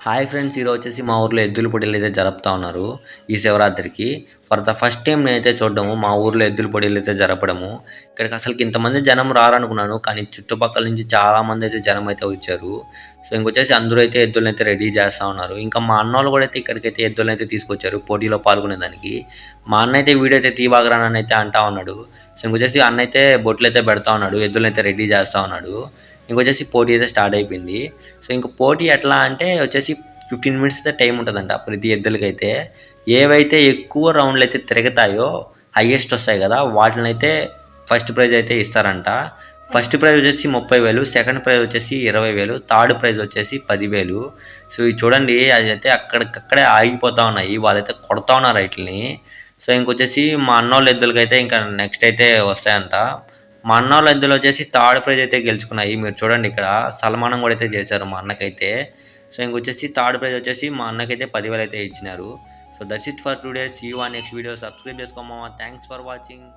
Hi friends, ఈరోజు వచ్చేసి మా ఊర్లో ఎద్దుల పోటీలు అయితే జరుపుతా ఉన్నారు ఈ శివరాత్రికి. ఫర్ ద ఫస్ట్ టైం నేనైతే చూడడము మా ఊర్లో ఎద్దుల పోటీలు అయితే జరపడము. ఇక్కడికి అసలు ఇంతమంది జనం రారనుకున్నాను, కానీ చుట్టుపక్కల నుంచి చాలా మంది అయితే జనం అయితే వచ్చారు. సో ఇంకొచ్చేసి అందరూ అయితే ఎద్దులను అయితే రెడీ చేస్తూ ఉన్నారు. ఇంకా మా అన్నోళ్ళు కూడా అయితే ఇక్కడికైతే ఎద్దులను అయితే తీసుకొచ్చారు పోటీలో పాల్గొనేదానికి. మా అన్న అయితే వీడియో అయితే తీబాగరానని అయితే అంటా ఉన్నాడు. సో ఇంకొచ్చేసి అన్న అయితే బొట్లు అయితే పెడతా ఉన్నాడు, ఎద్దులను అయితే రెడీ చేస్తూ ఉన్నాడు. ఇంకొచ్చేసి పోటీ అయితే స్టార్ట్ అయిపోయింది. సో ఇంక పోటీ ఎట్లా అంటే వచ్చేసి 15 మినిట్స్ అయితే టైం ఉంటుందంట ప్రతి ఎద్దులకైతే. ఏవైతే ఎక్కువ రౌండ్లు అయితే తిరుగుతాయో, హైయెస్ట్ వస్తాయి కదా, వాటిని అయితే ఫస్ట్ ప్రైజ్ అయితే ఇస్తారంట. ఫస్ట్ ప్రైజ్ వచ్చేసి 30,000, సెకండ్ ప్రైజ్ వచ్చేసి 20,000, థర్డ్ ప్రైజ్ వచ్చేసి 10,000. సో ఇది చూడండి, అది అయితే అక్కడికక్కడే ఆగిపోతూ ఉన్నాయి, వాళ్ళైతే కొడతా ఉన్నారు వాటిని. సో ఇంకొచ్చేసి మా అన్నోళ్ళ ఎద్దులకైతే ఇంకా నెక్స్ట్ అయితే వస్తాయంట. మా అన్నోళ్ళ ఎద్దులు వచ్చేసి థర్డ్ ప్రైజ్ అయితే గెలుచుకున్నాయి. మీరు చూడండి, ఇక్కడ సన్మానం కూడా అయితే చేశారు మా అన్నకైతే. సో ఇంకొచ్చేసి థర్డ్ ప్రైజ్ వచ్చేసి మా అన్నకైతే 10,000 అయితే ఇచ్చినారు. So that's it for today. See you on next video. Subscribe చేసుకోమా. Thanks for watching.